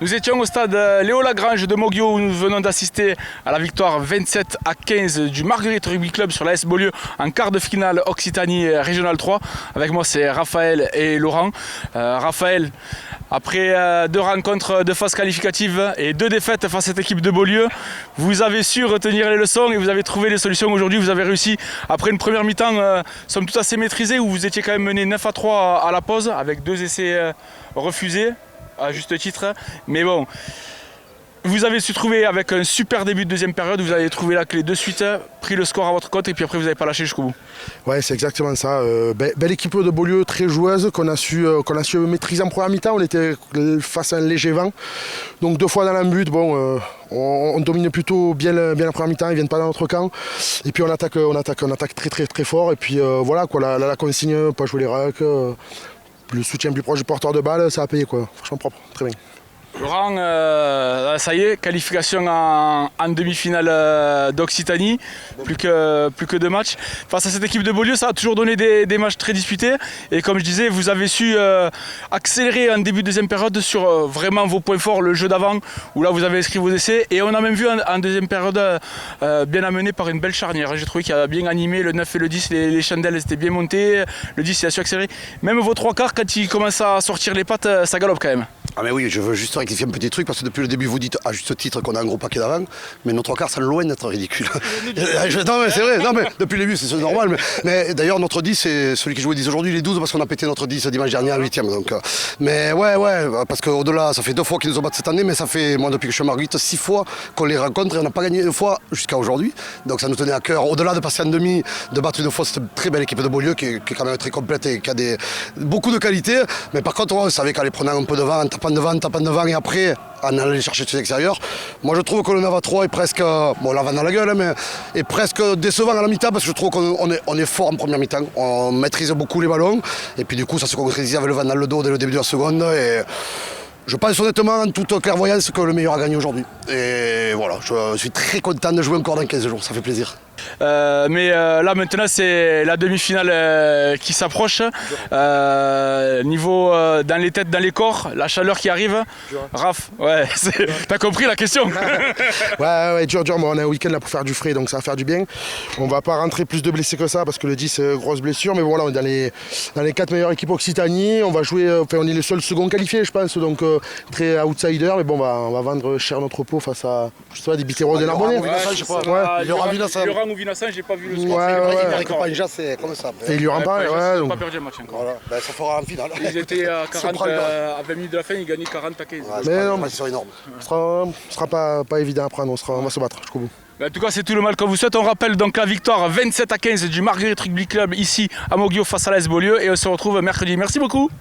Nous étions au stade Léo Lagrange de Moguio où nous venons d'assister à la victoire 27-15 du Marguerite Rugby Club sur l'AS Beaulieu en quart de finale Occitanie Régional 3. Avec moi c'est Raphaël et Laurent. Raphaël, après deux rencontres de phase qualificative et deux défaites face à cette équipe de Beaulieu, vous avez su retenir les leçons et vous avez trouvé les solutions aujourd'hui. Vous avez réussi après une première mi-temps somme toute assez maîtrisée où vous étiez quand même mené 9-3 à la pause avec deux essais refusés. À juste titre, mais bon, vous avez su trouver avec un super début de deuxième période, vous avez trouvé la clé de suite, pris le score à votre compte et puis après vous n'avez pas lâché jusqu'au bout. Ouais, c'est exactement ça. Belle équipe de Beaulieu, très joueuse, qu'on a su maîtriser en première mi-temps. On était face à un léger vent, donc deux fois dans l'embut. Bon, on domine plutôt bien la première mi-temps, ils viennent pas dans notre camp. Et puis on attaque très fort. Et puis voilà quoi, la consigne, pas jouer les racks. Le soutien plus proche du porteur de balle, ça a payé quoi. Franchement propre, très bien. Laurent, ça y est, qualification en demi-finale d'Occitanie, plus que deux matchs. Face à cette équipe de Beaulieu, ça a toujours donné des matchs très disputés. Et comme je disais, vous avez su accélérer en début de deuxième période sur vraiment vos points forts, le jeu d'avant, où là vous avez inscrit vos essais. Et on a même vu en deuxième période bien amené par une belle charnière. J'ai trouvé qu'il a bien animé le 9 et le 10, les chandelles étaient bien montées, le 10 il a su accélérer. Même vos trois quarts, quand il commence à sortir les pattes, ça galope quand même. Ah mais oui, je veux juste rectifier un petit truc parce que depuis le début vous dites à juste titre qu'on a un gros paquet d'avant, mais notre quart ça loin d'être ridicule. Non mais c'est vrai, non mais depuis le début c'est normal, mais d'ailleurs notre 10 c'est celui qui jouait 10 aujourd'hui, il est 12 parce qu'on a pété notre 10 dimanche dernier à 8ème. Donc, mais ouais, parce qu'au-delà ça fait 2 fois qu'ils nous ont battu cette année, mais ça fait, moi depuis que je suis à Marguerite, 6 fois qu'on les rencontre et on n'a pas gagné une fois jusqu'à aujourd'hui. Donc ça nous tenait à cœur, au-delà de passer en demi, de battre une fois cette très belle équipe de Beaulieu qui est quand même très complète et qui a beaucoup de qualités. Mais par contre on savait qu'en les prenant un peu devant, en tapant devant et après en allant les chercher sur l'extérieur. Moi je trouve que le 9 à 3 est presque, bon la vanne dans la gueule, mais est presque décevant à la mi-temps parce que je trouve qu'on est fort en première mi-temps, on maîtrise beaucoup les ballons et puis du coup ça se concrétise avec le vent dans le dos dès le début de la seconde et je pense honnêtement en toute clairvoyance que le meilleur a gagné aujourd'hui. Et voilà, je suis très content de jouer encore dans 15 jours, ça fait plaisir. Mais là maintenant c'est la demi-finale qui s'approche. Niveau dans les têtes, dans les corps, la chaleur qui arrive. Raph, ouais, t'as compris la question. ouais, dur, mais on a un week-end là pour faire du frais, donc ça va faire du bien. On va pas rentrer plus de blessés que ça parce que le 10 grosse blessure, mais voilà, on est dans les 4 meilleures équipes Occitanie. On va jouer, on est le seul second qualifié je pense, donc très outsider, mais bon on va vendre cher notre peau face à je sais pas, des Biterros, des Larbonnais. Il y aura ou Vinassan, j'ai pas vu le score. C'est comme ça. Et il y aura pas, Ils n'ont pas perdu le match encore. Voilà. Ben, ça fera en finale. Ils étaient à 40, à 20 minutes de la fin, ils gagnaient 40 à 15. Mais non, mais c'est énorme. Ce sera pas évident à prendre, on va se battre jusqu'au bout. En tout cas, c'est tout le mal qu'on vous souhaite. On rappelle donc la victoire 27 à 15 du Marguerite Rugby Club ici à Moguio face à l'AS Beaulieu et on se retrouve mercredi. Merci beaucoup.